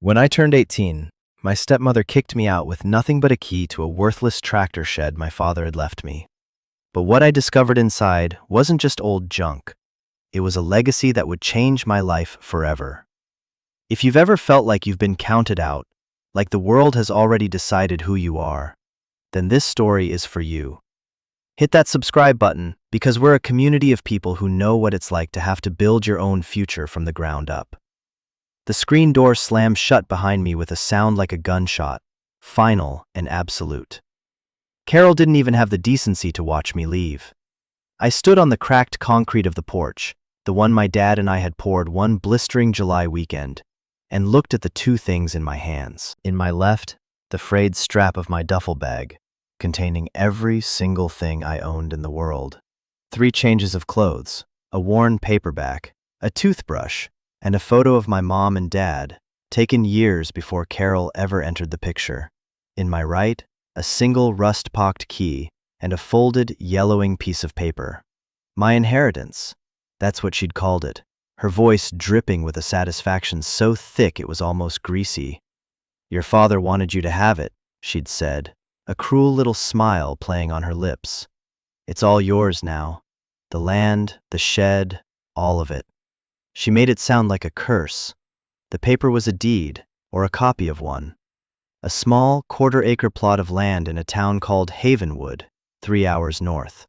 When I turned 18, my stepmother kicked me out with nothing but a key to a worthless tractor shed my father had left me. But what I discovered inside wasn't just old junk. It was a legacy that would change my life forever. If you've ever felt like you've been counted out, like the world has already decided who you are, then this story is for you. Hit that subscribe button because we're a community of people who know what it's like to have to build your own future from the ground up. The screen door slammed shut behind me with a sound like a gunshot, final and absolute. Carol didn't even have the decency to watch me leave. I stood on the cracked concrete of the porch, the one my dad and I had poured one blistering July weekend, and looked at the two things in my hands. In my left, the frayed strap of my duffel bag, containing every single thing I owned in the world. 3 changes of clothes, a worn paperback, a toothbrush, and a photo of my mom and dad, taken years before Carol ever entered the picture. In my right, a single rust-pocked key and a folded, yellowing piece of paper. My inheritance. That's what she'd called it, her voice dripping with a satisfaction so thick it was almost greasy. "Your father wanted you to have it," she'd said, a cruel little smile playing on her lips. "It's all yours now. The land, the shed, all of it." She made it sound like a curse. The paper was a deed, or a copy of one. A small, quarter-acre plot of land in a town called Havenwood, 3 hours north.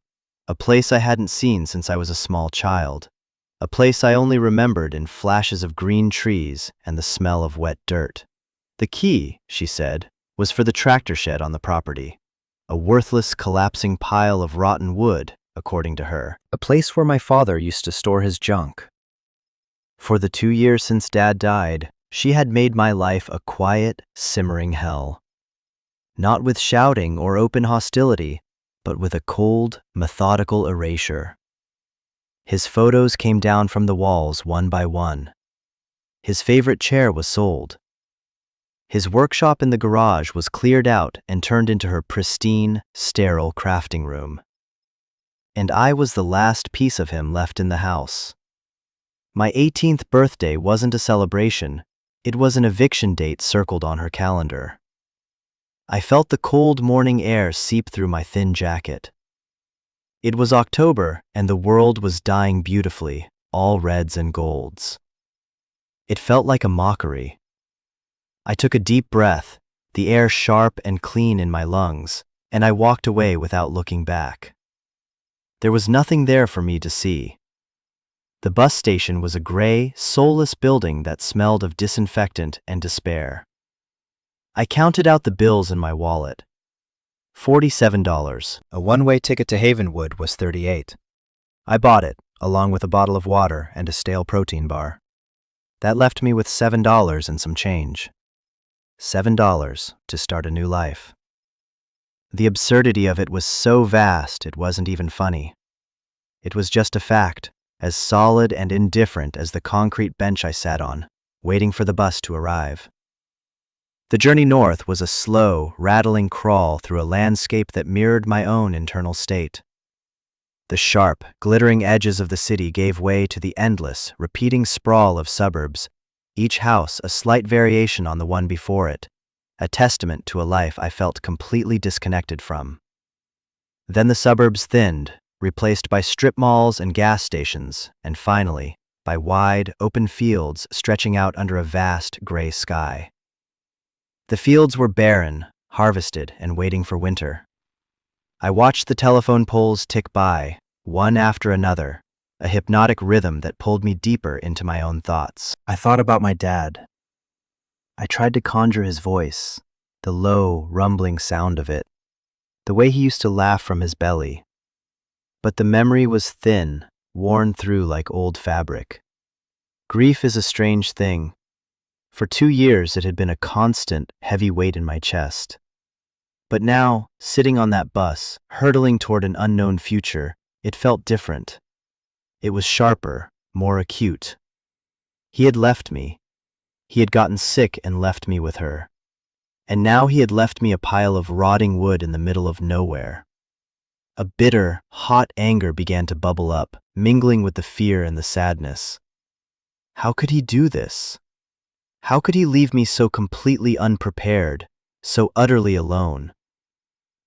A place I hadn't seen since I was a small child. A place I only remembered in flashes of green trees and the smell of wet dirt. The key, she said, was for the tractor shed on the property. A worthless, collapsing pile of rotten wood, according to her. A place where my father used to store his junk. For the 2 years since Dad died, she had made my life a quiet, simmering hell. Not with shouting or open hostility, but with a cold, methodical erasure. His photos came down from the walls one by one. His favorite chair was sold. His workshop in the garage was cleared out and turned into her pristine, sterile crafting room. And I was the last piece of him left in the house. My 18th birthday wasn't a celebration, it was an eviction date circled on her calendar. I felt the cold morning air seep through my thin jacket. It was October, and the world was dying beautifully, all reds and golds. It felt like a mockery. I took a deep breath, the air sharp and clean in my lungs, and I walked away without looking back. There was nothing there for me to see. The bus station was a gray, soulless building that smelled of disinfectant and despair. I counted out the bills in my wallet. $47. A one-way ticket to Havenwood was $38. I bought it, along with a bottle of water and a stale protein bar. That left me with $7 and some change. $7 to start a new life. The absurdity of it was so vast it wasn't even funny. It was just a fact, as solid and indifferent as the concrete bench I sat on, waiting for the bus to arrive. The journey north was a slow, rattling crawl through a landscape that mirrored my own internal state. The sharp, glittering edges of the city gave way to the endless, repeating sprawl of suburbs, each house a slight variation on the one before it, a testament to a life I felt completely disconnected from. Then the suburbs thinned, replaced by strip malls and gas stations, and finally, by wide, open fields stretching out under a vast, gray sky. The fields were barren, harvested, and waiting for winter. I watched the telephone poles tick by, one after another, a hypnotic rhythm that pulled me deeper into my own thoughts. I thought about my dad. I tried to conjure his voice, the low, rumbling sound of it, the way he used to laugh from his belly. But the memory was thin, worn through like old fabric. Grief is a strange thing. For 2 years it had been a constant, heavy weight in my chest. But now, sitting on that bus, hurtling toward an unknown future, it felt different. It was sharper, more acute. He had left me. He had gotten sick and left me with her. And now he had left me a pile of rotting wood in the middle of nowhere. A bitter, hot anger began to bubble up, mingling with the fear and the sadness. How could he do this? How could he leave me so completely unprepared, so utterly alone?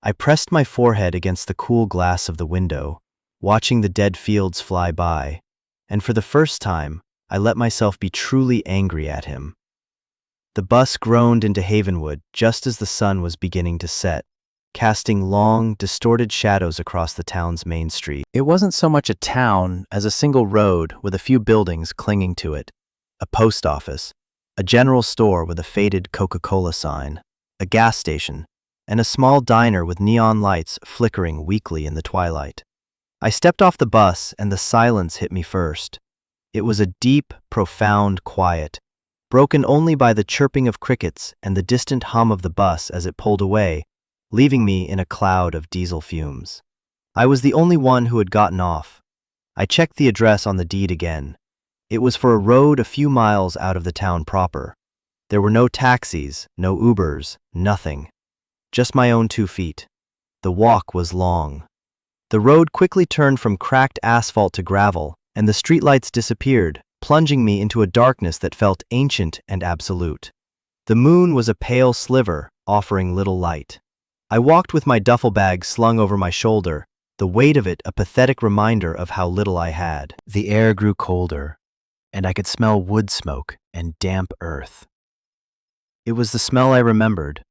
I pressed my forehead against the cool glass of the window, watching the dead fields fly by, and for the first time, I let myself be truly angry at him. The bus groaned into Havenwood just as the sun was beginning to set, casting long, distorted shadows across the town's main street. It wasn't so much a town as a single road with a few buildings clinging to it, a post office, a general store with a faded Coca-Cola sign, a gas station, and a small diner with neon lights flickering weakly in the twilight. I stepped off the bus and the silence hit me first. It was a deep, profound quiet, broken only by the chirping of crickets and the distant hum of the bus as it pulled away, leaving me in a cloud of diesel fumes. I was the only one who had gotten off. I checked the address on the deed again. It was for a road a few miles out of the town proper. There were no taxis, no Ubers, nothing. Just my own 2 feet. The walk was long. The road quickly turned from cracked asphalt to gravel, and the streetlights disappeared, plunging me into a darkness that felt ancient and absolute. The moon was a pale sliver, offering little light. I walked with my duffel bag slung over my shoulder, the weight of it a pathetic reminder of how little I had. The air grew colder, and I could smell wood smoke and damp earth. It was the smell I remembered,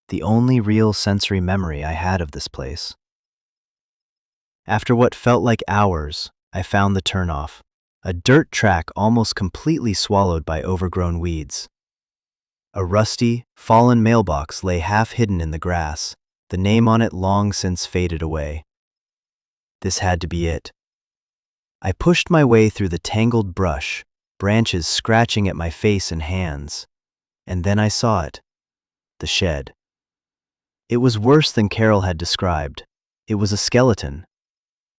the only real sensory memory I had of this place. After what felt like hours, I found the turnoff, a dirt track almost completely swallowed by overgrown weeds. A rusty, fallen mailbox lay half hidden in the grass, the name on it long since faded away. This had to be it. I pushed my way through the tangled brush, branches scratching at my face and hands, and then I saw it, the shed. It was worse than Carol had described. It was a skeleton.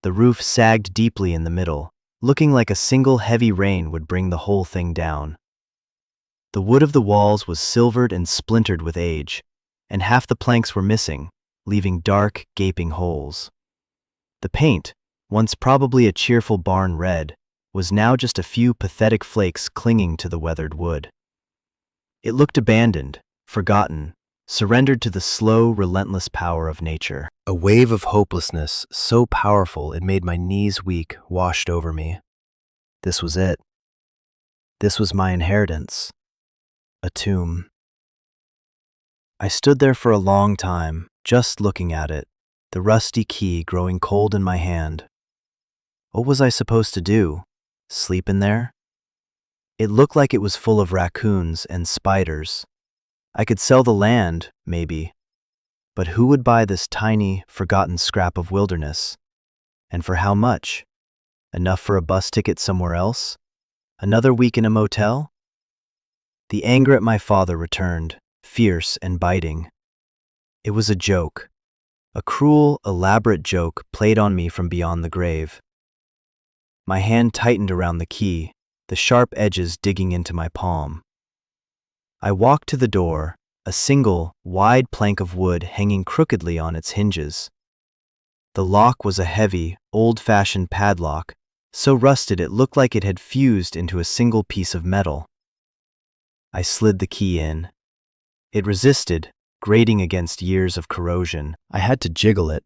The roof sagged deeply in the middle, looking like a single heavy rain would bring the whole thing down. The wood of the walls was silvered and splintered with age, and half the planks were missing, leaving dark, gaping holes. The paint, once probably a cheerful barn red, was now just a few pathetic flakes clinging to the weathered wood. It looked abandoned, forgotten, surrendered to the slow, relentless power of nature. A wave of hopelessness, so powerful it made my knees weak, washed over me. This was it. This was my inheritance. A tomb. I stood there for a long time, just looking at it, the rusty key growing cold in my hand. What was I supposed to do? Sleep in there? It looked like it was full of raccoons and spiders. I could sell the land, maybe. But who would buy this tiny, forgotten scrap of wilderness? And for how much? Enough for a bus ticket somewhere else? Another week in a motel? The anger at my father returned, fierce and biting. It was a joke. A cruel, elaborate joke played on me from beyond the grave. My hand tightened around the key, the sharp edges digging into my palm. I walked to the door, a single, wide plank of wood hanging crookedly on its hinges. The lock was a heavy, old-fashioned padlock, so rusted it looked like it had fused into a single piece of metal. I slid the key in. It resisted, grating against years of corrosion. I had to jiggle it,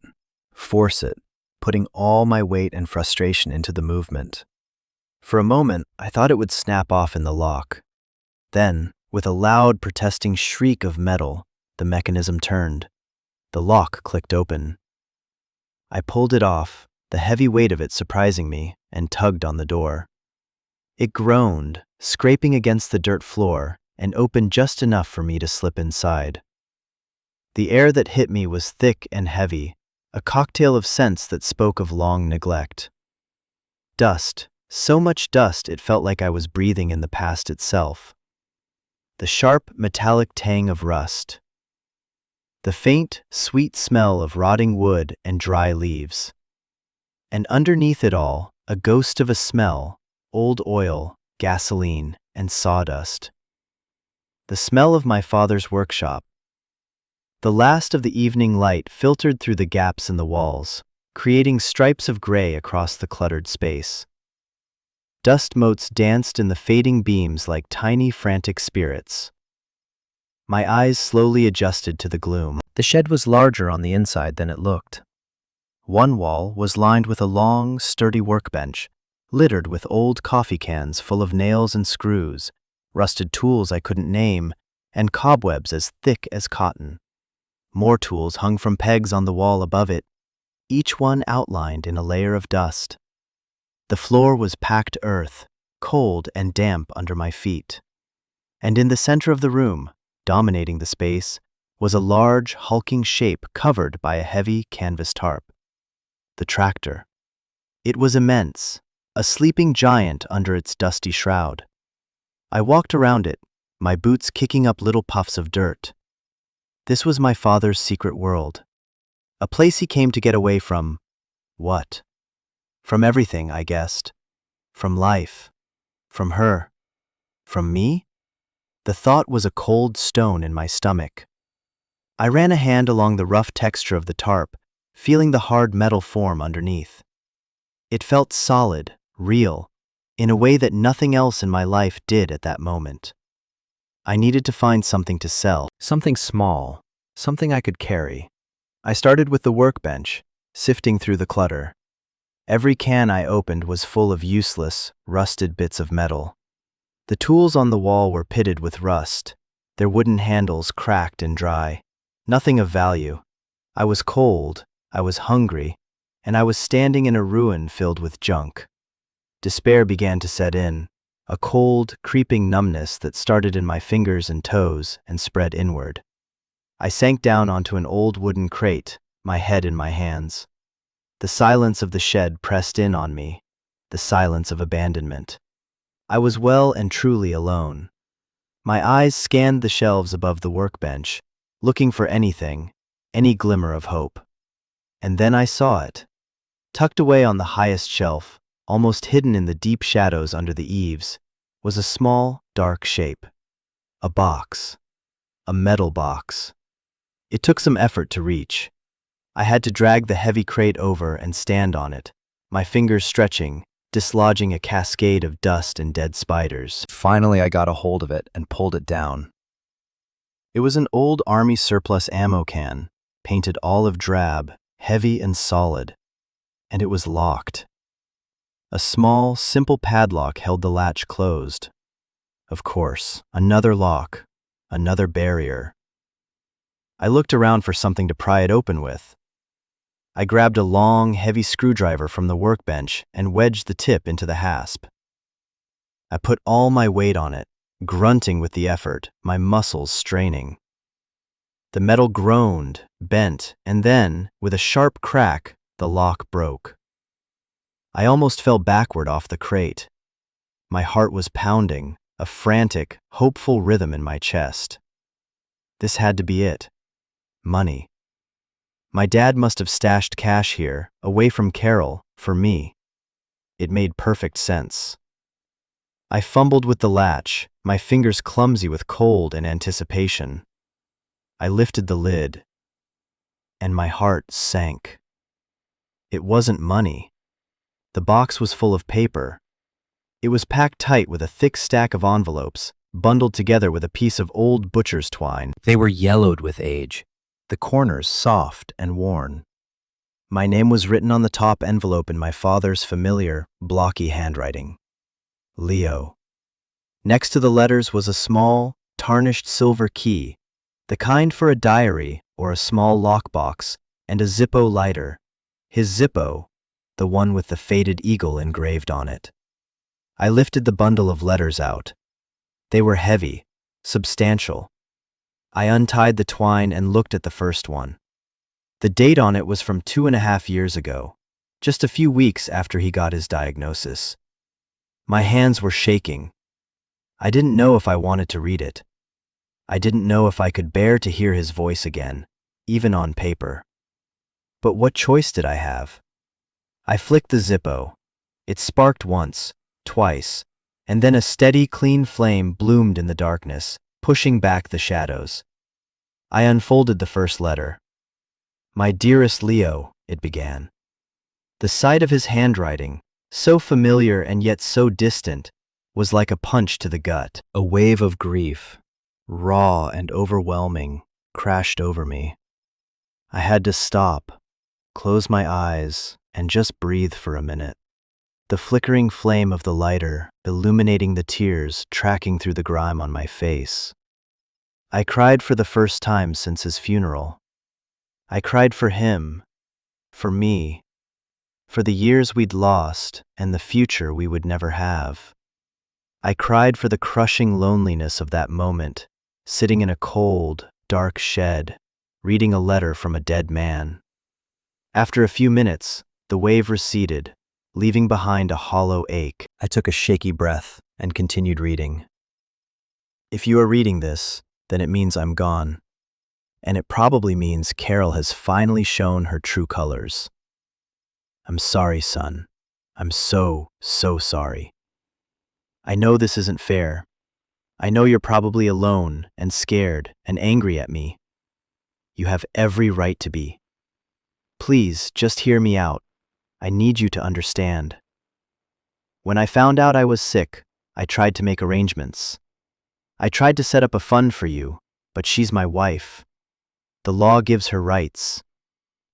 force it, putting all my weight and frustration into the movement. For a moment, I thought it would snap off in the lock. Then, with a loud, protesting shriek of metal, the mechanism turned. The lock clicked open. I pulled it off, the heavy weight of it surprising me, and tugged on the door. It groaned, scraping against the dirt floor, and opened just enough for me to slip inside. The air that hit me was thick and heavy, a cocktail of scents that spoke of long neglect. Dust, so much dust it felt like I was breathing in the past itself. The sharp, metallic tang of rust. The faint, sweet smell of rotting wood and dry leaves. And underneath it all, a ghost of a smell, old oil, gasoline, and sawdust. The smell of my father's workshop. The last of the evening light filtered through the gaps in the walls, creating stripes of gray across the cluttered space. Dust motes danced in the fading beams like tiny, frantic spirits. My eyes slowly adjusted to the gloom. The shed was larger on the inside than it looked. One wall was lined with a long, sturdy workbench, littered with old coffee cans full of nails and screws, rusted tools I couldn't name, and cobwebs as thick as cotton. More tools hung from pegs on the wall above it, each one outlined in a layer of dust. The floor was packed earth, cold and damp under my feet. And in the center of the room, dominating the space, was a large, hulking shape covered by a heavy canvas tarp. The tractor. It was immense, a sleeping giant under its dusty shroud. I walked around it, my boots kicking up little puffs of dirt. This was my father's secret world. A place he came to get away from… what? From everything, I guessed. From life. From her. From me? The thought was a cold stone in my stomach. I ran a hand along the rough texture of the tarp, feeling the hard metal form underneath. It felt solid, real, in a way that nothing else in my life did at that moment. I needed to find something to sell, something small, something I could carry. I started with the workbench, sifting through the clutter. Every can I opened was full of useless, rusted bits of metal. The tools on the wall were pitted with rust, their wooden handles cracked and dry. Nothing of value. I was cold, I was hungry, and I was standing in a ruin filled with junk. Despair began to set in, a cold, creeping numbness that started in my fingers and toes and spread inward. I sank down onto an old wooden crate, my head in my hands. The silence of the shed pressed in on me, the silence of abandonment. I was well and truly alone. My eyes scanned the shelves above the workbench, looking for anything, any glimmer of hope. And then I saw it. Tucked away on the highest shelf, almost hidden in the deep shadows under the eaves, was a small, dark shape. A box. A metal box. It took some effort to reach. I had to drag the heavy crate over and stand on it, my fingers stretching, dislodging a cascade of dust and dead spiders. Finally, I got a hold of it and pulled it down. It was an old army surplus ammo can, painted olive drab, heavy and solid, and it was locked. A small, simple padlock held the latch closed. Of course, another lock, another barrier. I looked around for something to pry it open with. I grabbed a long, heavy screwdriver from the workbench and wedged the tip into the hasp. I put all my weight on it, grunting with the effort, my muscles straining. The metal groaned, bent, and then, with a sharp crack, the lock broke. I almost fell backward off the crate. My heart was pounding, a frantic, hopeful rhythm in my chest. This had to be it. Money. My dad must have stashed cash here, away from Carol, for me. It made perfect sense. I fumbled with the latch, my fingers clumsy with cold and anticipation. I lifted the lid, and my heart sank. It wasn't money. The box was full of paper. It was packed tight with a thick stack of envelopes, bundled together with a piece of old butcher's twine. They were yellowed with age, the corners soft and worn. My name was written on the top envelope in my father's familiar, blocky handwriting. Leo. Next to the letters was a small, tarnished silver key, the kind for a diary or a small lockbox, and a Zippo lighter. His Zippo, the one with the faded eagle engraved on it. I lifted the bundle of letters out. They were heavy, substantial. I untied the twine and looked at the first one. The date on it was from 2.5 years ago, just a few weeks after he got his diagnosis. My hands were shaking. I didn't know if I wanted to read it. I didn't know if I could bear to hear his voice again, even on paper. But what choice did I have? I flicked the Zippo. It sparked once, twice, and then a steady, clean flame bloomed in the darkness, pushing back the shadows. I unfolded the first letter. "My dearest Leo," it began. The sight of his handwriting, so familiar and yet so distant, was like a punch to the gut. A wave of grief, raw and overwhelming, crashed over me. I had to stop, close my eyes, and just breathe for a minute. The flickering flame of the lighter illuminating the tears tracking through the grime on my face. I cried for the first time since his funeral. I cried for him, for me, for the years we'd lost and the future we would never have. I cried for the crushing loneliness of that moment, sitting in a cold, dark shed, reading a letter from a dead man. After a few minutes, the wave receded, leaving behind a hollow ache. I took a shaky breath and continued reading. If you are reading this, then it means I'm gone. And it probably means Carol has finally shown her true colors. I'm sorry, son. I'm so sorry. I know this isn't fair. I know you're probably alone and scared and angry at me. You have every right to be. Please, just hear me out. I need you to understand. When I found out I was sick, I tried to make arrangements. I tried to set up a fund for you, but she's my wife. The law gives her rights.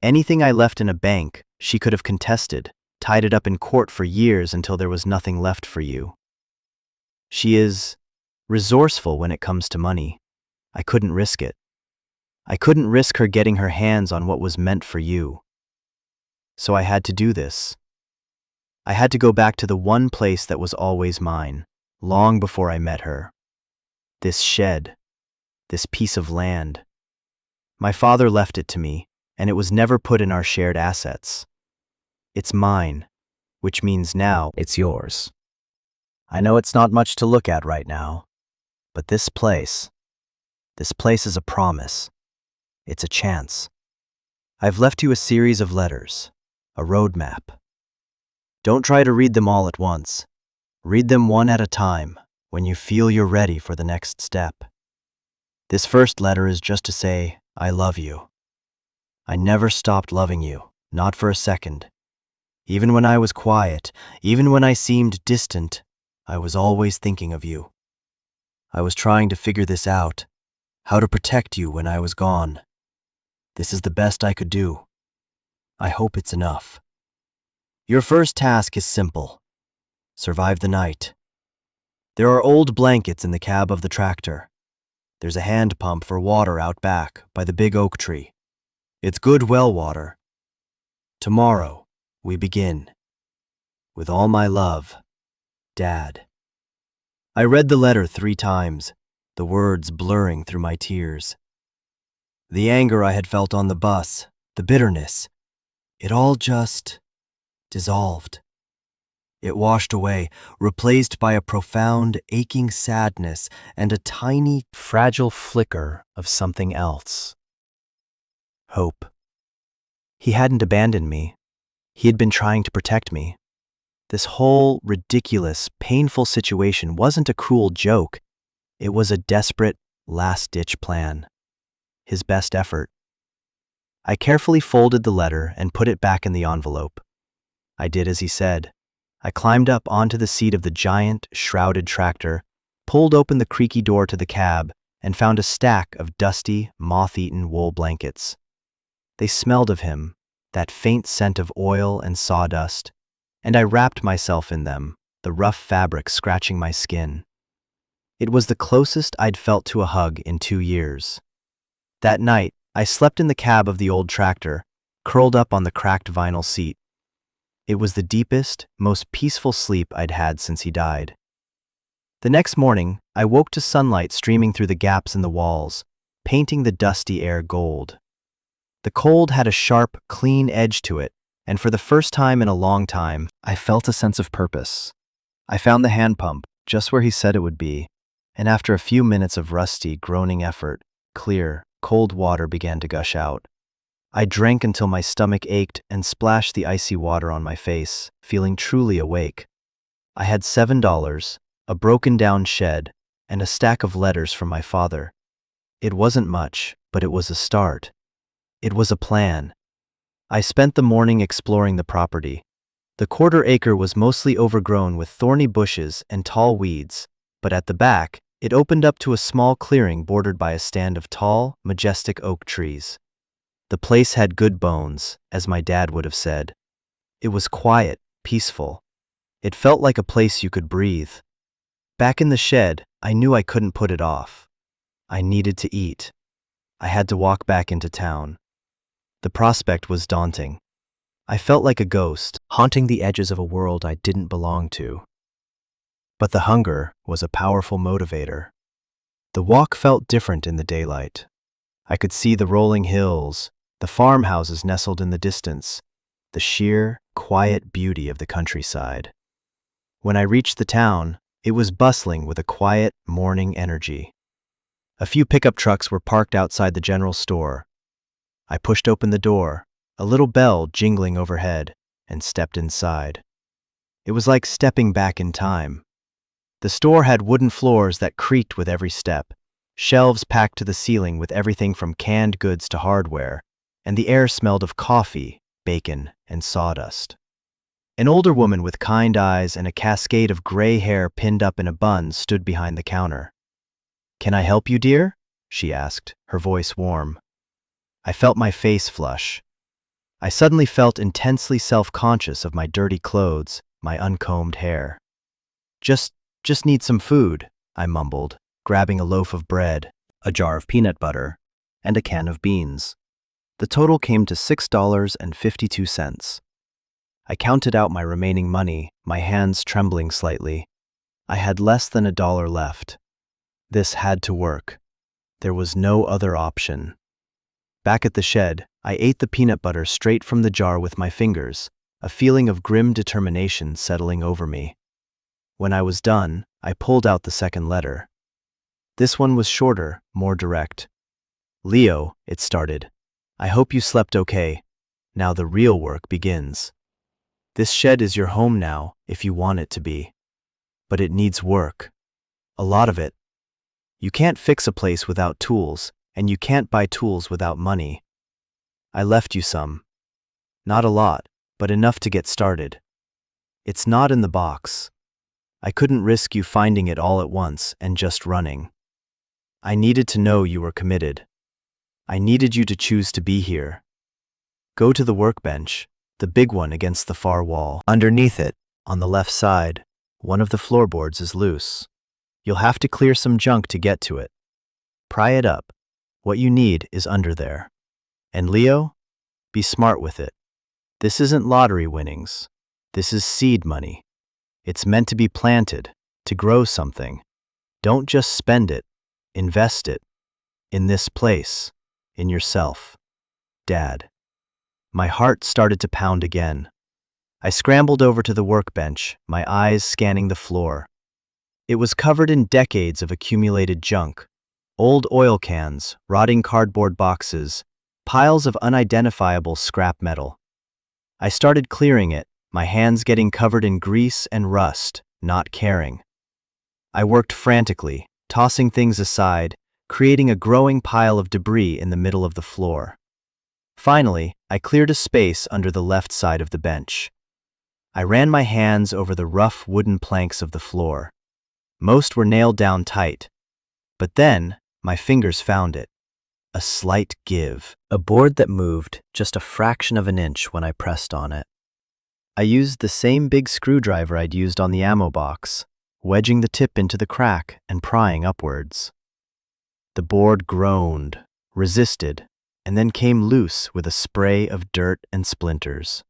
Anything I left in a bank, she could have contested, tied it up in court for years until there was nothing left for you. She is resourceful when it comes to money. I couldn't risk it. I couldn't risk her getting her hands on what was meant for you. So I had to do this. I had to go back to the one place that was always mine, long before I met her. This shed, this piece of land. My father left it to me, and it was never put in our shared assets. It's mine, which means now it's yours. I know it's not much to look at right now, but this place is a promise. It's a chance. I've left you a series of letters, a roadmap. Don't try to read them all at once. Read them one at a time when you feel you're ready for the next step. This first letter is just to say, I love you. I never stopped loving you, not for a second. Even when I was quiet, even when I seemed distant, I was always thinking of you. I was trying to figure this out, how to protect you when I was gone. This is the best I could do. I hope it's enough. Your first task is simple. Survive the night. There are old blankets in the cab of the tractor. There's a hand pump for water out back by the big oak tree. It's good well water. Tomorrow, we begin. With all my love, Dad. I read the letter 3 times, the words blurring through my tears. The anger I had felt on the bus, the bitterness, it all just dissolved. It washed away, replaced by a profound, aching sadness and a tiny, fragile flicker of something else. Hope. He hadn't abandoned me. He had been trying to protect me. This whole ridiculous, painful situation wasn't a cruel joke. It was a desperate, last-ditch plan. His best effort. I carefully folded the letter and put it back in the envelope. I did as he said. I climbed up onto the seat of the giant, shrouded tractor, pulled open the creaky door to the cab, and found a stack of dusty, moth-eaten wool blankets. They smelled of him, that faint scent of oil and sawdust, and I wrapped myself in them, the rough fabric scratching my skin. It was the closest I'd felt to a hug in 2 years. That night, I slept in the cab of the old tractor, curled up on the cracked vinyl seat. It was the deepest, most peaceful sleep I'd had since he died. The next morning, I woke to sunlight streaming through the gaps in the walls, painting the dusty air gold. The cold had a sharp, clean edge to it, and for the first time in a long time, I felt a sense of purpose. I found the hand pump, just where he said it would be, and after a few minutes of rusty, groaning effort, clear, cold water began to gush out. I drank until my stomach ached and splashed the icy water on my face, feeling truly awake. I had $7, a broken-down shed, and a stack of letters from my father. It wasn't much, but it was a start. It was a plan. I spent the morning exploring the property. The quarter-acre was mostly overgrown with thorny bushes and tall weeds, but at the back, it opened up to a small clearing bordered by a stand of tall, majestic oak trees. The place had good bones, as my dad would have said. It was quiet, peaceful. It felt like a place you could breathe. Back in the shed, I knew I couldn't put it off. I needed to eat. I had to walk back into town. The prospect was daunting. I felt like a ghost, haunting the edges of a world I didn't belong to. But the hunger was a powerful motivator. The walk felt different in the daylight. I could see the rolling hills, the farmhouses nestled in the distance, the sheer, quiet beauty of the countryside. When I reached the town, it was bustling with a quiet, morning energy. A few pickup trucks were parked outside the general store. I pushed open the door, a little bell jingling overhead, and stepped inside. It was like stepping back in time. The store had wooden floors that creaked with every step, shelves packed to the ceiling with everything from canned goods to hardware, and the air smelled of coffee, bacon, and sawdust. An older woman with kind eyes and a cascade of gray hair pinned up in a bun stood behind the counter. "Can I help you, dear?" she asked, her voice warm. I felt my face flush. I suddenly felt intensely self-conscious of my dirty clothes, my uncombed hair. Just need some food," I mumbled, grabbing a loaf of bread, a jar of peanut butter, and a can of beans. The total came to $6.52. I counted out my remaining money, my hands trembling slightly. I had less than $1 left. This had to work. There was no other option. Back at the shed, I ate the peanut butter straight from the jar with my fingers, a feeling of grim determination settling over me. When I was done, I pulled out the second letter. This one was shorter, more direct. "Leo," it started. "I hope you slept okay. Now the real work begins. This shed is your home now, if you want it to be. But it needs work. A lot of it. You can't fix a place without tools, and you can't buy tools without money. I left you some. Not a lot, but enough to get started. It's not in the box. I couldn't risk you finding it all at once and just running. I needed to know you were committed. I needed you to choose to be here. Go to the workbench, the big one against the far wall. Underneath it, on the left side, one of the floorboards is loose. You'll have to clear some junk to get to it. Pry it up. What you need is under there. And Leo, be smart with it. This isn't lottery winnings. This is seed money. It's meant to be planted, to grow something. Don't just spend it. Invest it. In this place. In yourself. Dad. My heart started to pound again. I scrambled over to the workbench, my eyes scanning the floor. It was covered in decades of accumulated junk. Old oil cans, rotting cardboard boxes, piles of unidentifiable scrap metal. I started clearing it, my hands getting covered in grease and rust, not caring. I worked frantically, tossing things aside, creating a growing pile of debris in the middle of the floor. Finally, I cleared a space under the left side of the bench. I ran my hands over the rough wooden planks of the floor. Most were nailed down tight. But then, my fingers found it. A slight give. A board that moved just a fraction of an inch when I pressed on it. I used the same big screwdriver I'd used on the ammo box, wedging the tip into the crack and prying upwards. The board groaned, resisted, and then came loose with a spray of dirt and splinters.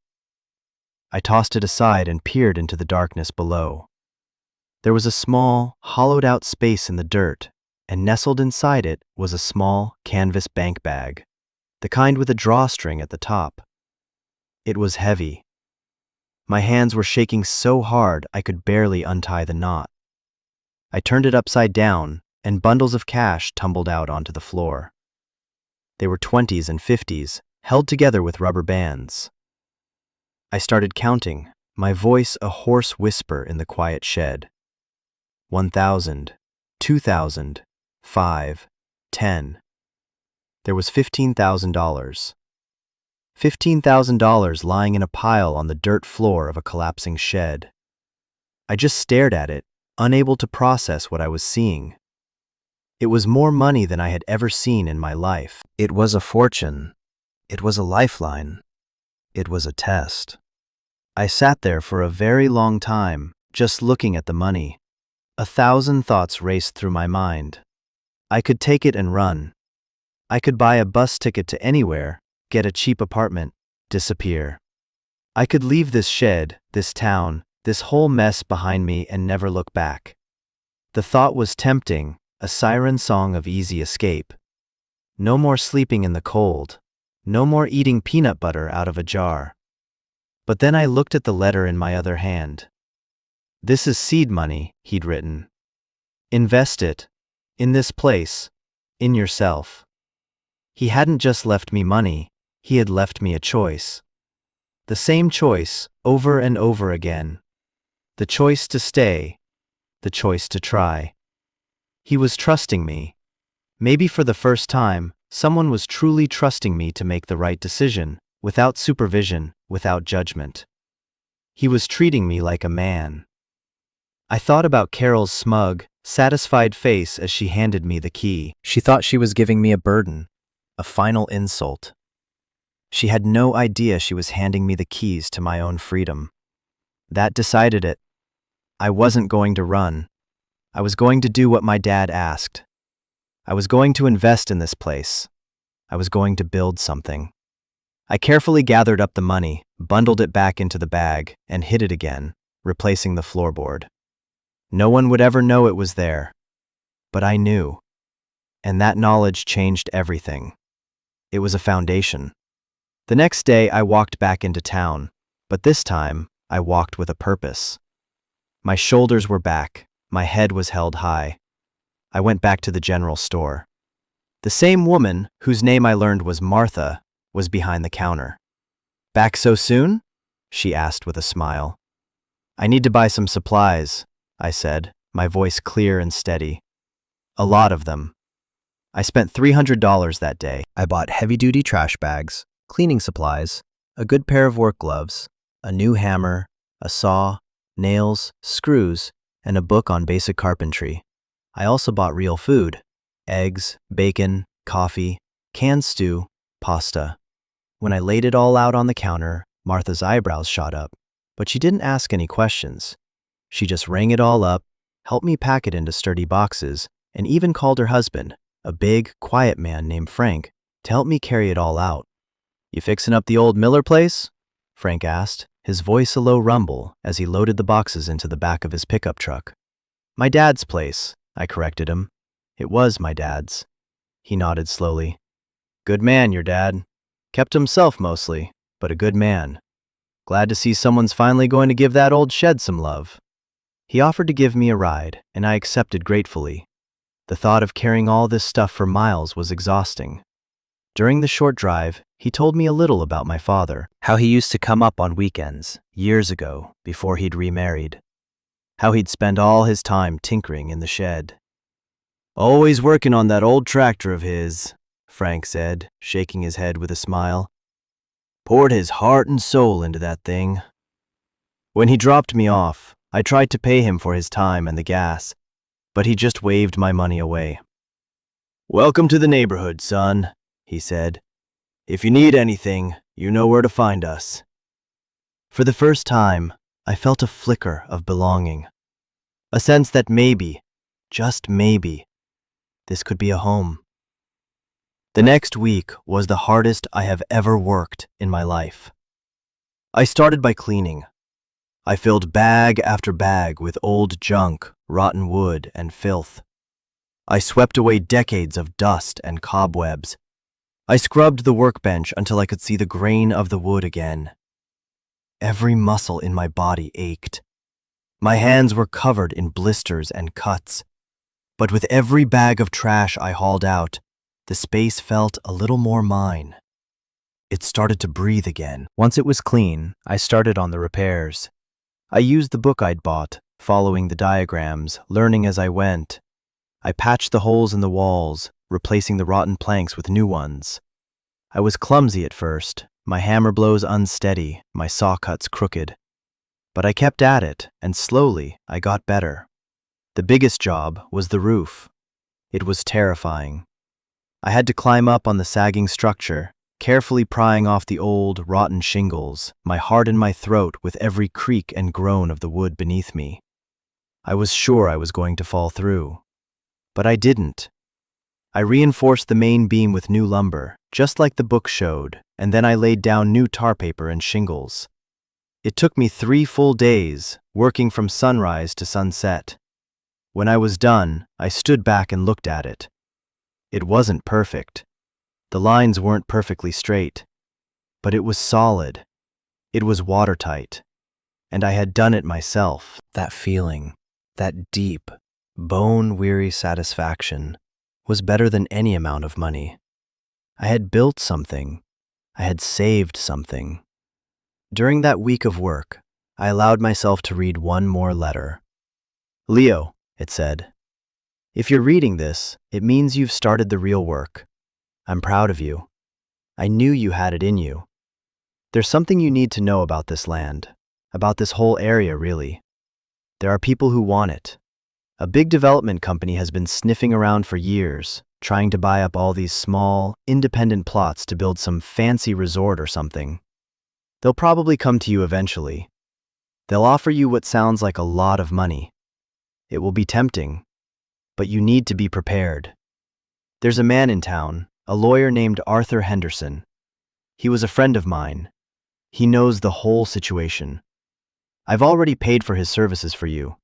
I tossed it aside and peered into the darkness below. There was a small, hollowed-out space in the dirt, and nestled inside it was a small canvas bank bag, the kind with a drawstring at the top. It was heavy. My hands were shaking so hard I could barely untie the knot. I turned it upside down, and bundles of cash tumbled out onto the floor. They were 20s and 50s, held together with rubber bands. I started counting, my voice a hoarse whisper in the quiet shed. 1,000, 2,000, 5, 10. There was $15,000. $15,000 lying in a pile on the dirt floor of a collapsing shed. I just stared at it, unable to process what I was seeing. It was more money than I had ever seen in my life. It was a fortune. It was a lifeline. It was a test. I sat there for a very long time, just looking at the money. 1,000 thoughts raced through my mind. I could take it and run. I could buy a bus ticket to anywhere, get a cheap apartment, disappear. I could leave this shed, this town, this whole mess behind me and never look back. The thought was tempting, a siren song of easy escape. No more sleeping in the cold. No more eating peanut butter out of a jar. But then I looked at the letter in my other hand. "This is seed money," he'd written. "Invest it. In this place. In yourself." He hadn't just left me money, he had left me a choice. The same choice, over and over again. The choice to stay. The choice to try. He was trusting me. Maybe for the first time, someone was truly trusting me to make the right decision, without supervision, without judgment. He was treating me like a man. I thought about Carol's smug, satisfied face as she handed me the key. She thought she was giving me a burden, a final insult. She had no idea she was handing me the keys to my own freedom. That decided it. I wasn't going to run. I was going to do what my dad asked. I was going to invest in this place. I was going to build something. I carefully gathered up the money, bundled it back into the bag, and hid it again, replacing the floorboard. No one would ever know it was there. But I knew. And that knowledge changed everything. It was a foundation. The next day I walked back into town, but this time I walked with a purpose. My shoulders were back, my head was held high. I went back to the general store. The same woman, whose name I learned was Martha, was behind the counter. "Back so soon?" she asked with a smile. "I need to buy some supplies," I said, my voice clear and steady. "A lot of them." I spent $300 that day. I bought heavy-duty trash bags, cleaning supplies, a good pair of work gloves, a new hammer, a saw, nails, screws, and a book on basic carpentry. I also bought real food: eggs, bacon, coffee, canned stew, pasta. When I laid it all out on the counter, Martha's eyebrows shot up, but she didn't ask any questions. She just rang it all up, helped me pack it into sturdy boxes, and even called her husband, a big, quiet man named Frank, to help me carry it all out. "You fixin' up the old Miller place?" Frank asked, his voice a low rumble as he loaded the boxes into the back of his pickup truck. "My dad's place," I corrected him. "It was my dad's." He nodded slowly. "Good man, your dad. Kept himself mostly, but a good man. Glad to see someone's finally going to give that old shed some love." He offered to give me a ride, and I accepted gratefully. The thought of carrying all this stuff for miles was exhausting. During the short drive, he told me a little about my father, how he used to come up on weekends, years ago, before he'd remarried. How he'd spend all his time tinkering in the shed. "Always working on that old tractor of his," Frank said, shaking his head with a smile. "Poured his heart and soul into that thing." When he dropped me off, I tried to pay him for his time and the gas, but he just waved my money away. "Welcome to the neighborhood, son," he said. "If you need anything, you know where to find us." For the first time, I felt a flicker of belonging. A sense that maybe, just maybe, this could be a home. The next week was the hardest I have ever worked in my life. I started by cleaning. I filled bag after bag with old junk, rotten wood, and filth. I swept away decades of dust and cobwebs. I scrubbed the workbench until I could see the grain of the wood again. Every muscle in my body ached. My hands were covered in blisters and cuts. But with every bag of trash I hauled out, the space felt a little more mine. It started to breathe again. Once it was clean, I started on the repairs. I used the book I'd bought, following the diagrams, learning as I went. I patched the holes in the walls, replacing the rotten planks with new ones. I was clumsy at first, My hammer blows unsteady, my saw cuts crooked. But I kept at it, and slowly I got better. The biggest job was the roof. It was terrifying. I had to climb up on the sagging structure, carefully prying off the old, rotten shingles, my heart in my throat with every creak and groan of the wood beneath me. I was sure I was going to fall through. But I didn't. I reinforced the main beam with new lumber, just like the book showed, and then I laid down new tar paper and shingles. It took me 3 full days, working from sunrise to sunset. When I was done, I stood back and looked at it. It wasn't perfect. The lines weren't perfectly straight. But it was solid. It was watertight. And I had done it myself. That feeling, that deep, bone-weary satisfaction, was better than any amount of money. I had built something. I had saved something. During that week of work, I allowed myself to read one more letter. "Leo," it said, "if you're reading this, it means you've started the real work. I'm proud of you. I knew you had it in you. There's something you need to know about this land, about this whole area, really. There are people who want it. A big development company has been sniffing around for years, trying to buy up all these small, independent plots to build some fancy resort or something. They'll probably come to you eventually. They'll offer you what sounds like a lot of money. It will be tempting, but you need to be prepared. There's a man in town, a lawyer named Arthur Henderson. He was a friend of mine. He knows the whole situation. I've already paid for his services for you.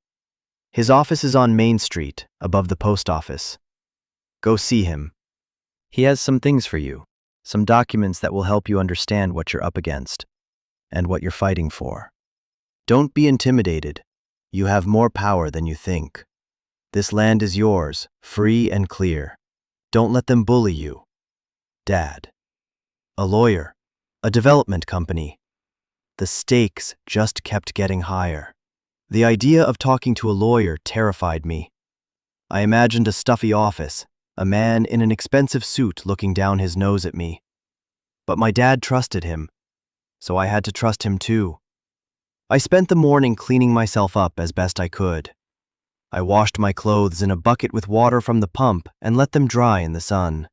His office is on Main Street, above the post office. Go see him. He has some things for you, some documents that will help you understand what you're up against and what you're fighting for. Don't be intimidated. You have more power than you think. This land is yours, free and clear. Don't let them bully you. Dad. A lawyer. A development company. The stakes just kept getting higher. The idea of talking to a lawyer terrified me. I imagined a stuffy office, a man in an expensive suit looking down his nose at me. But my dad trusted him, so I had to trust him too. I spent the morning cleaning myself up as best I could. I washed my clothes in a bucket with water from the pump and let them dry in the sun.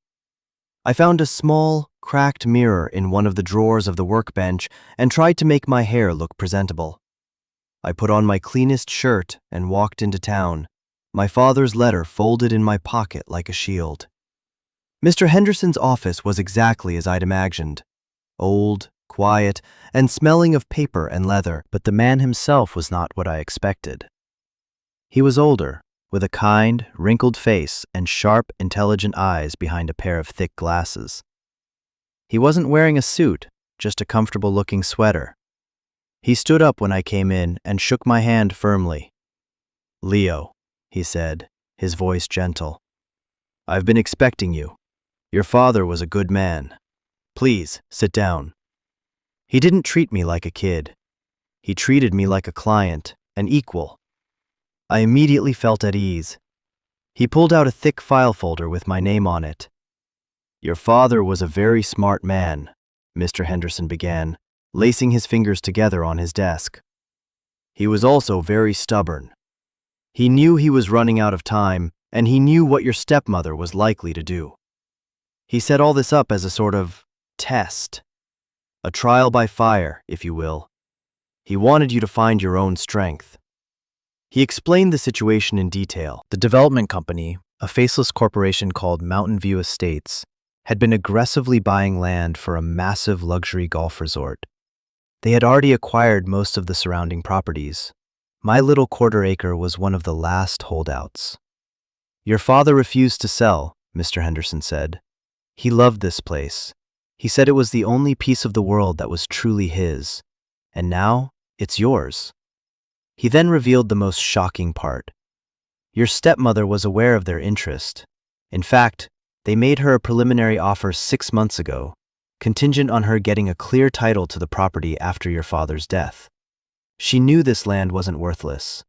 I found a small, cracked mirror in one of the drawers of the workbench and tried to make my hair look presentable. I put on my cleanest shirt and walked into town, my father's letter folded in my pocket like a shield. Mr. Henderson's office was exactly as I'd imagined. Old, quiet, and smelling of paper and leather, but the man himself was not what I expected. He was older, with a kind, wrinkled face and sharp, intelligent eyes behind a pair of thick glasses. He wasn't wearing a suit, just a comfortable-looking sweater. He stood up when I came in and shook my hand firmly. "Leo," he said, his voice gentle. "I've been expecting you. Your father was a good man. Please, sit down." He didn't treat me like a kid. He treated me like a client, an equal. I immediately felt at ease. He pulled out a thick file folder with my name on it. "Your father was a very smart man," Mr. Henderson began, lacing his fingers together on his desk. "He was also very stubborn. He knew he was running out of time, and he knew what your stepmother was likely to do. He set all this up as a sort of test, a trial by fire, if you will. He wanted you to find your own strength." He explained the situation in detail. The development company, a faceless corporation called Mountain View Estates, had been aggressively buying land for a massive luxury golf resort. They had already acquired most of the surrounding properties. My little quarter acre was one of the last holdouts. "Your father refused to sell," Mr. Henderson said. "He loved this place. He said it was the only piece of the world that was truly his. And now, it's yours." He then revealed the most shocking part. Your stepmother was aware of their interest. In fact, they made her a preliminary offer 6 months ago, contingent on her getting a clear title to the property after your father's death. She knew this land wasn't worthless.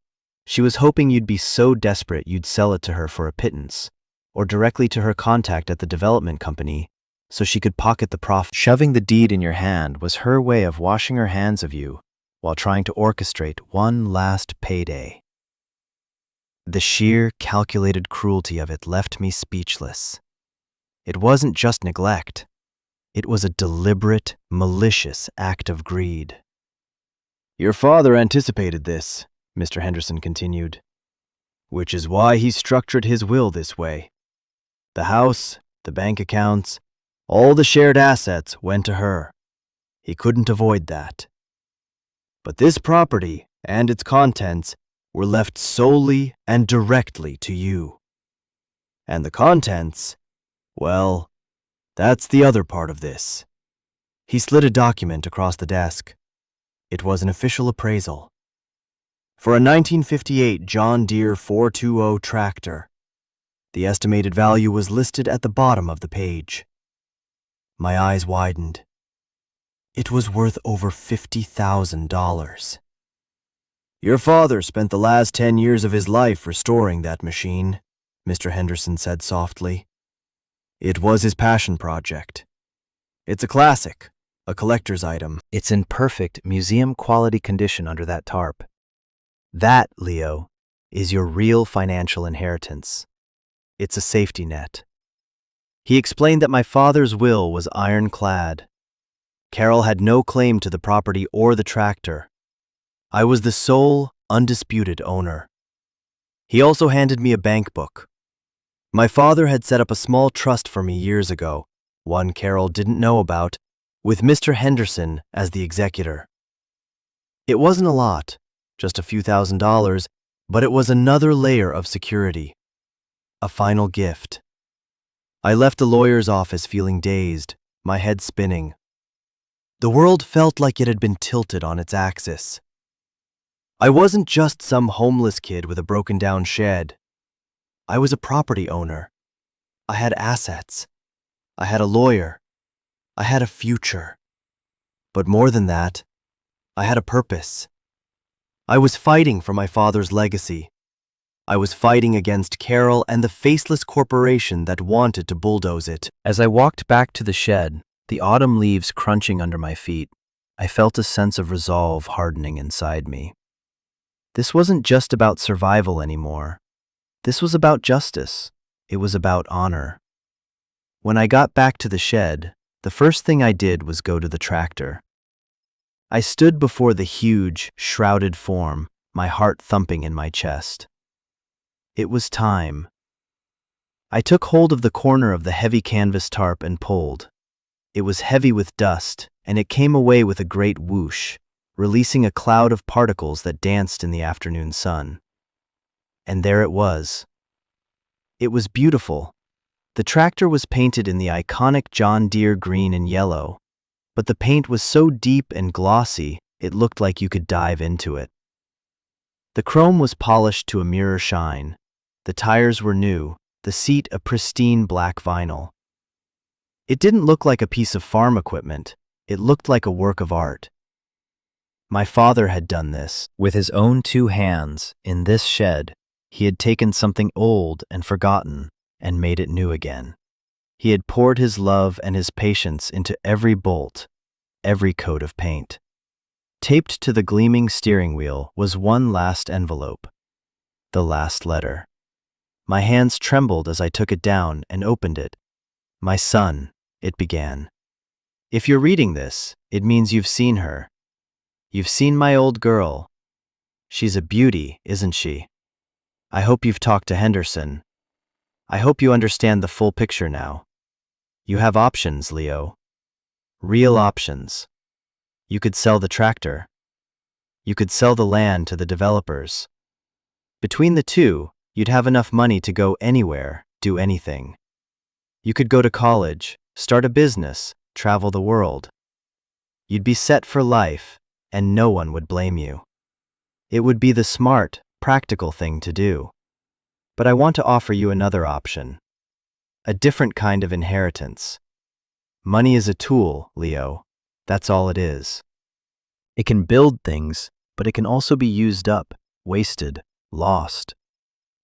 She was hoping you'd be so desperate you'd sell it to her for a pittance, or directly to her contact at the development company, so she could pocket the profit. Shoving the deed in your hand was her way of washing her hands of you while trying to orchestrate one last payday. The sheer, calculated cruelty of it left me speechless. It wasn't just neglect. It was a deliberate, malicious act of greed. "Your father anticipated this," Mr. Henderson continued, "which is why he structured his will this way. The house, the bank accounts, all the shared assets went to her. He couldn't avoid that. But this property and its contents were left solely and directly to you. And the contents, well, that's the other part of this." He slid a document across the desk. It was an official appraisal. For a 1958 John Deere 420 tractor. The estimated value was listed at the bottom of the page. My eyes widened. It was worth over $50,000. "Your father spent the last 10 years of his life restoring that machine," Mr. Henderson said softly. "It was his passion project. It's a classic, a collector's item. It's in perfect museum-quality condition under that tarp. That, Leo, is your real financial inheritance. It's a safety net." He explained that my father's will was ironclad. Carol had no claim to the property or the tractor. I was the sole, undisputed owner. He also handed me a bank book. My father had set up a small trust for me years ago, one Carol didn't know about, with Mr. Henderson as the executor. It wasn't a lot, just a few $1,000s, but it was another layer of security. A final gift. I left the lawyer's office feeling dazed, my head spinning. The world felt like it had been tilted on its axis. I wasn't just some homeless kid with a broken-down shed. I was a property owner. I had assets. I had a lawyer. I had a future. But more than that, I had a purpose. I was fighting for my father's legacy. I was fighting against Carol and the faceless corporation that wanted to bulldoze it. As I walked back to the shed, the autumn leaves crunching under my feet, I felt a sense of resolve hardening inside me. This wasn't just about survival anymore. This was about justice. It was about honor. When I got back to the shed, the first thing I did was go to the tractor. I stood before the huge, shrouded form, my heart thumping in my chest. It was time. I took hold of the corner of the heavy canvas tarp and pulled. It was heavy with dust, and it came away with a great whoosh, releasing a cloud of particles that danced in the afternoon sun. And there it was. It was beautiful. The tractor was painted in the iconic John Deere green and yellow, but the paint was so deep and glossy it looked like you could dive into it. The chrome was polished to a mirror shine. The tires were new, the seat a pristine black vinyl. It didn't look like a piece of farm equipment. It looked like a work of art. My father had done this with his own 2 hands in this shed. He had taken something old and forgotten and made it new again. He had poured his love and his patience into every bolt, every coat of paint. Taped to the gleaming steering wheel was one last envelope, the last letter. My hands trembled as I took it down and opened it. "My son," it began. "If you're reading this, it means you've seen her. You've seen my old girl. She's a beauty, isn't she? I hope you've talked to Henderson. I hope you understand the full picture now. You have options, Leo. Real options. You could sell the tractor. You could sell the land to the developers. Between the two, you'd have enough money to go anywhere, do anything. You could go to college, start a business, travel the world. You'd be set for life, and no one would blame you. It would be the smart, practical thing to do. But I want to offer you another option. A different kind of inheritance. Money is a tool, Leo. That's all it is. It can build things, but it can also be used up, wasted, lost.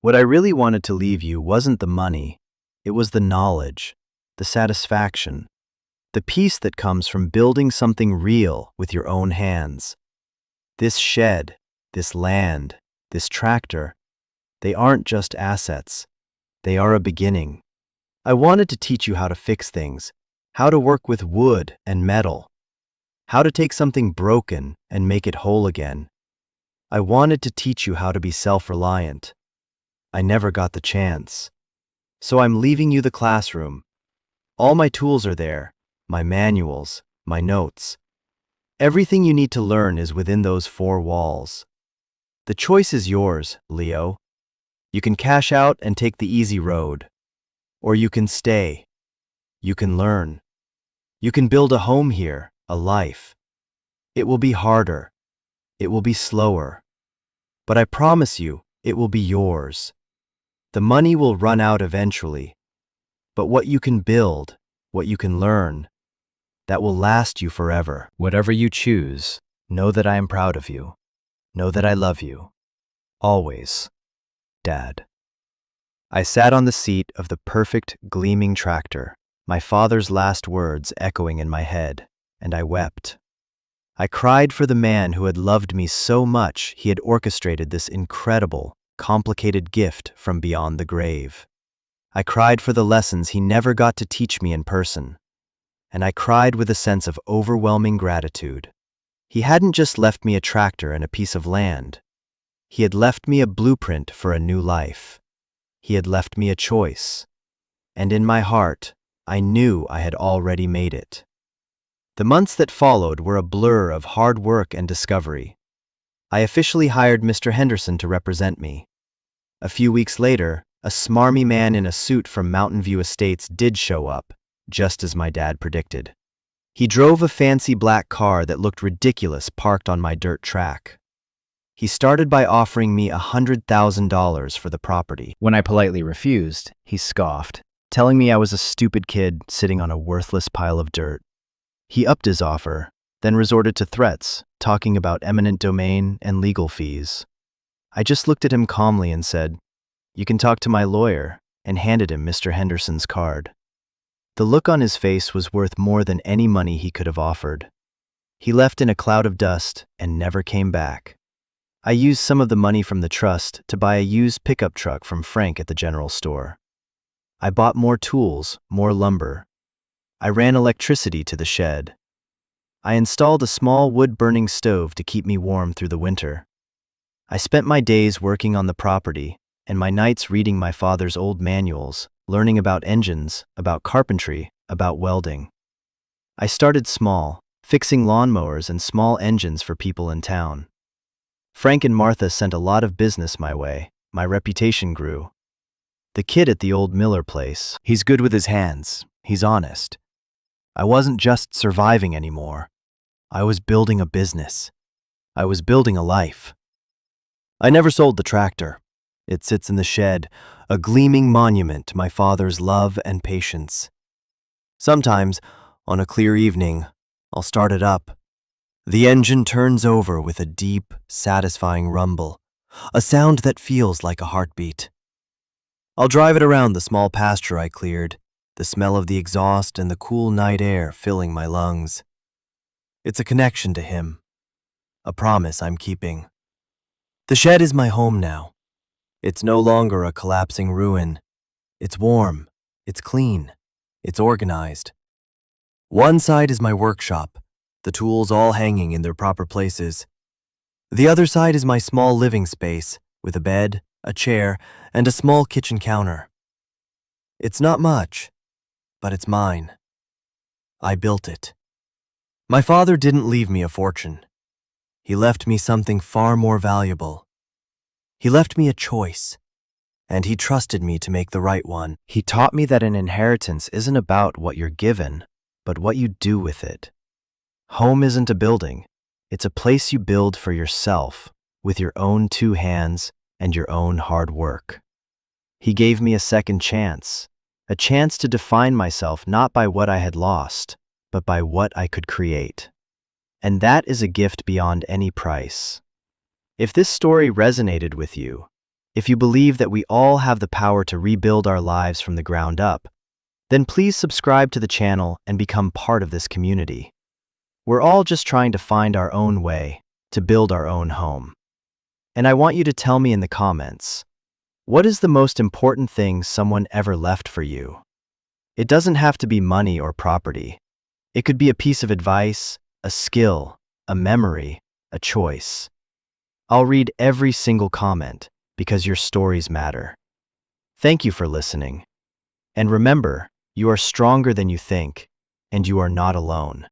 What I really wanted to leave you wasn't the money. It was the knowledge, the satisfaction, The peace that comes from building something real with your own hands. This shed, this land, this tractor, they aren't just assets. They are a beginning. I wanted to teach you how to fix things, how to work with wood and metal, how to take something broken and make it whole again. I wanted to teach you how to be self-reliant. I never got the chance. So I'm leaving you the classroom. All my tools are there, my manuals, my notes. Everything you need to learn is within those four walls. The choice is yours, Leo. You can cash out and take the easy road. Or you can stay. You can learn. You can build a home here, a life. It will be harder. It will be slower. But I promise you, it will be yours. The money will run out eventually. But what you can build, what you can learn, that will last you forever. Whatever you choose, know that I am proud of you. Know that I love you. Always, Dad. I sat on the seat of the perfect, gleaming tractor, my father's last words echoing in my head, and I wept. I cried for the man who had loved me so much he had orchestrated this incredible, complicated gift from beyond the grave. I cried for the lessons he never got to teach me in person, and I cried with a sense of overwhelming gratitude. He hadn't just left me a tractor and a piece of land. He had left me a blueprint for a new life. He had left me a choice, and in my heart, I knew I had already made it. The months that followed were a blur of hard work and discovery. I officially hired Mr. Henderson to represent me. A few weeks later, a smarmy man in a suit from Mountain View Estates did show up, just as my dad predicted. He drove a fancy black car that looked ridiculous parked on my dirt track. He started by offering me $100,000 for the property. When I politely refused, he scoffed, telling me I was a stupid kid sitting on a worthless pile of dirt. He upped his offer, then resorted to threats, talking about eminent domain and legal fees. I just looked at him calmly and said, "You can talk to my lawyer," and handed him Mr. Henderson's card. The look on his face was worth more than any money he could have offered. He left in a cloud of dust and never came back. I used some of the money from the trust to buy a used pickup truck from Frank at the general store. I bought more tools, more lumber. I ran electricity to the shed. I installed a small wood-burning stove to keep me warm through the winter. I spent my days working on the property and my nights reading my father's old manuals, learning about engines, about carpentry, about welding. I started small, fixing lawnmowers and small engines for people in town. Frank and Martha sent a lot of business my way. My reputation grew. The kid at the old Miller place, he's good with his hands. He's honest. I wasn't just surviving anymore. I was building a business. I was building a life. I never sold the tractor. It sits in the shed, a gleaming monument to my father's love and patience. Sometimes, on a clear evening, I'll start it up. The engine turns over with a deep, satisfying rumble, a sound that feels like a heartbeat. I'll drive it around the small pasture I cleared, the smell of the exhaust and the cool night air filling my lungs. It's a connection to him, a promise I'm keeping. The shed is my home now. It's no longer a collapsing ruin. It's warm, it's clean, it's organized. One side is my workshop, the tools all hanging in their proper places. The other side is my small living space, with a bed, a chair, and a small kitchen counter. It's not much, but it's mine. I built it. My father didn't leave me a fortune. He left me something far more valuable. He left me a choice, and he trusted me to make the right one. He taught me that an inheritance isn't about what you're given, but what you do with it. Home isn't a building. It's a place you build for yourself, with your own two hands and your own hard work. He gave me a second chance, a chance to define myself not by what I had lost, but by what I could create. And that is a gift beyond any price. If this story resonated with you, if you believe that we all have the power to rebuild our lives from the ground up, then please subscribe to the channel and become part of this community. We're all just trying to find our own way to build our own home. And I want you to tell me in the comments, what is the most important thing someone ever left for you? It doesn't have to be money or property. It could be a piece of advice, a skill, a memory, a choice. I'll read every single comment because your stories matter. Thank you for listening. And remember, you are stronger than you think, and you are not alone.